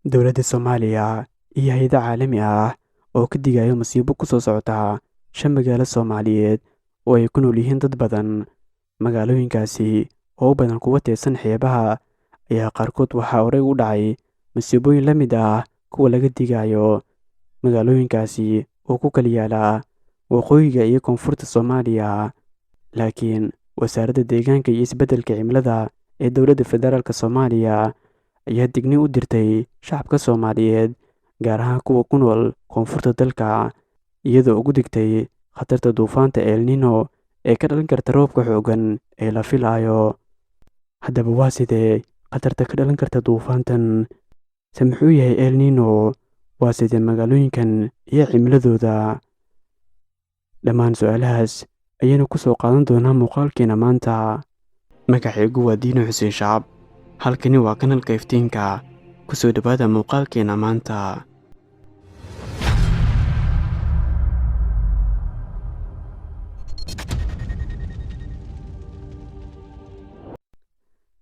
dowladda Soomaaliya iyo hay'ado caalami ah oo ka digaya masiibo ku soo socota 5 magaalo Soomaaliyeed oo ay ku nool yihiin dad badan. Magaalooyinkaasi oo u badan kuwa tirsan xeebaha ayaa qaarkood waxaa horey u dhacay masiibooyin la mid ah kuwa laga digayo. Magaalooyinkaasi oo ku kala yaala waqooyiga iyo koonfurta Soomaaliya, laakiin Wasaaradda Deegaanka iyo Isbeddelka Cimilada ee Dowladda Federaalka Soomaaliya ayaa digniin u dirtay shacabka Soomaaliyeed, gaar ahaan kuwa ku nool koonfurta dalka, iyadoo uga digtay khatarta duufaanta El Niño ee ka dhalan karta roobka xooggan ee la filayo. Haddaba waa sidee khatarta ka dhalan karta duufaantan? Muxuu yahay El Niño? Waa sidee magaalooyinkan iyo cimiladooda? Dhammaan su'aalahaas ayaynu ku soo qaadan doonaa muuqaalkeena maanta. Magacaygu waa Diino Xuseen Shacab, halkani waa kanalka Iftiinka. Ku soo dhawaada muuqaalkeena maanta.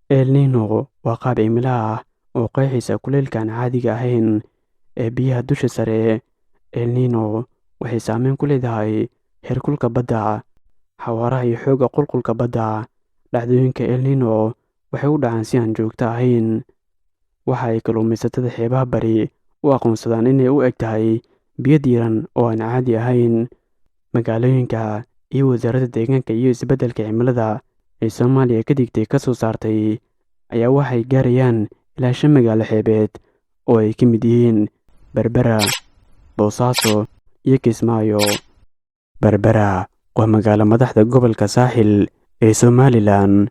El Niño waa qaab cimilo ah oo qeexaysa kulaylka aan caadiga ahayn ee biyaha dusha sare. El Niño waxay saameyn ku leedahay heerkulka badda, xawaaraha iyo xoogga qulqulka badda. Dhacdooyinka El Niño waxay u dhacaan si aan joogto ahayn. Waxa ay kalluumaysatada xeebaha bari u aqoonsadaan inay u eg tahay biyo diiran oo aan caadi ahayn. Magaalooyinka iyo Wasaaradda Deegaanka iyo Isbeddelka Cimilada ee Soomaaliya ka digtay ka soo saartay ayaa waxay gaarayaan ilaa 5 magaalo xeebeed oo ay ka mid yihiin Berbera, Boosaaso iyo Kismaayo. Berbera waa magaalo madaxda gobolka Saaxil ee Somalilan,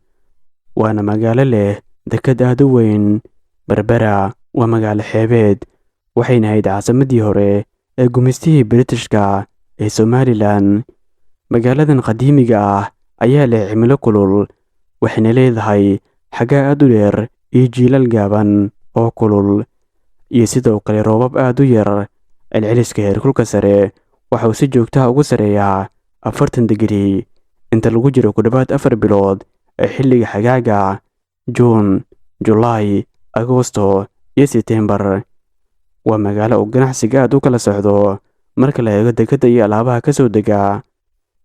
waana magaalo leh deked aad u weyn. Berbera waa magaalo xeebeed, waxayna ahayd caasimaddii hore ee gumeystihii Britishka ee Somalilan. Magaaladan qadiimiga ah ayaa leh cimilo kulul, waxayna leedahay xagaa aad u dheer iyo jiilal gaaban oo kulul, iyo sidoo kale roobab aad u yar. Celceliska heerkulka sare waxa uu si joogto ah ugu sareeyaa 40 digrii inta lagu jiro ku dhawaad 4 bilood ee xilliga xagaaga: Juun, Julaay, Agoosto iyo Sebtembar. Waa magaalo uu ganacsiga aad u kala socdo marka la eego dekedda iyo alaabaha ka soo dega.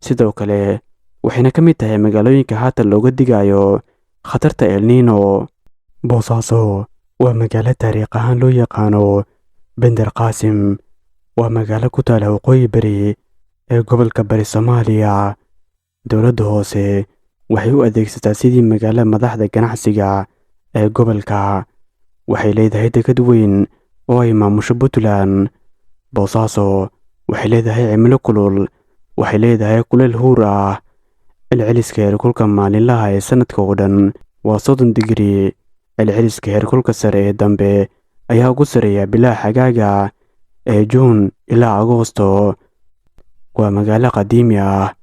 Sidoo kale waxayna ka mid tahay magaalooyinka haatan looga digayo khatarta El Niño. Boosaaso waa magaalo taariikh ahaan loo yaqaano Bandar Qaasim. Waa magaalo ku taala waqooyi bari ee gobolka Bari Soomaaliya. Dowladda hoose waxay u adeegsataa sidii magaalo madaxda ganacsiga ee gobolka. Waxay leedahay deked weyn oo ay maamusho Puntland. Boosaaso waxay leedahay cimilo kulul, waxay leedahay kulayl huur ah. Celceliska heerkulka maalinlaha ee sanadka oo dhan waa 30 digrii. Celceliska heerkulka sare ee dambe ayaa ugu sareeya bilaha xagaaga ee Juun ilaa Agoosto. Waa magaalo qadiimi ah,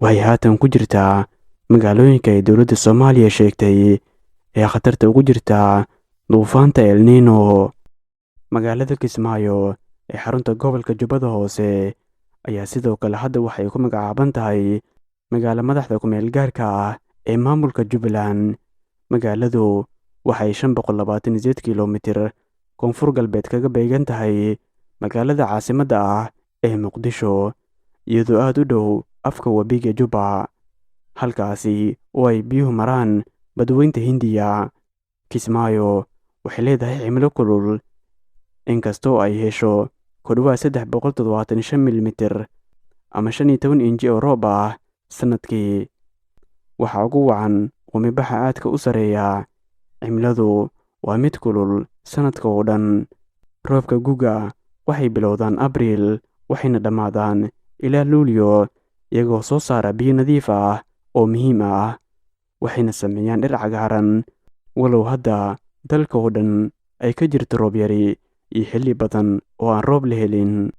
waxay haatan ku jirtaa magaalooyinka ay dowladda Soomaaliya sheegtay ee khatarta ugu jirta duufaanta El Niño. Magaalada Kismaayo ee xarunta gobolka Jubbada Hoose ayaa sidoo kale hadda waxay ku magacaaban tahay magaalo madaxda ku meel gaarka ah ee maamulka Jubbaland. Magaaladu waxay 528 kiiloomitir koonfur galbeed kaga beegan tahay magaalada caasimadda ah ee Muqdisho, iyadoo aad u dhow afka webiga Jubba, halkaasi oo ay biyuhu maraan badweynta Hindiya. Kismaayo waxay leedahay cimilo kulul, inkastoo ay hesho ku dhawaad 375 milimitir ama 15 inji oo roob ah sanadkii. Waxa ugu wacan umibaxa aadka u sareeya. Cimiladu waa mid kulul sanadka oo dhan. Roobka guga waxay bilowdaan Abriil waxayna dhammaadaan ilaa Luulyo, iyagoo soo saara biyo nadiif ah oo muhiim ah, waxayna sameeyaan dhir cagaaran. Walow hadda dalka oo dhan ay ka jirto roob yari iyo xilli badan oo aan roob la helin.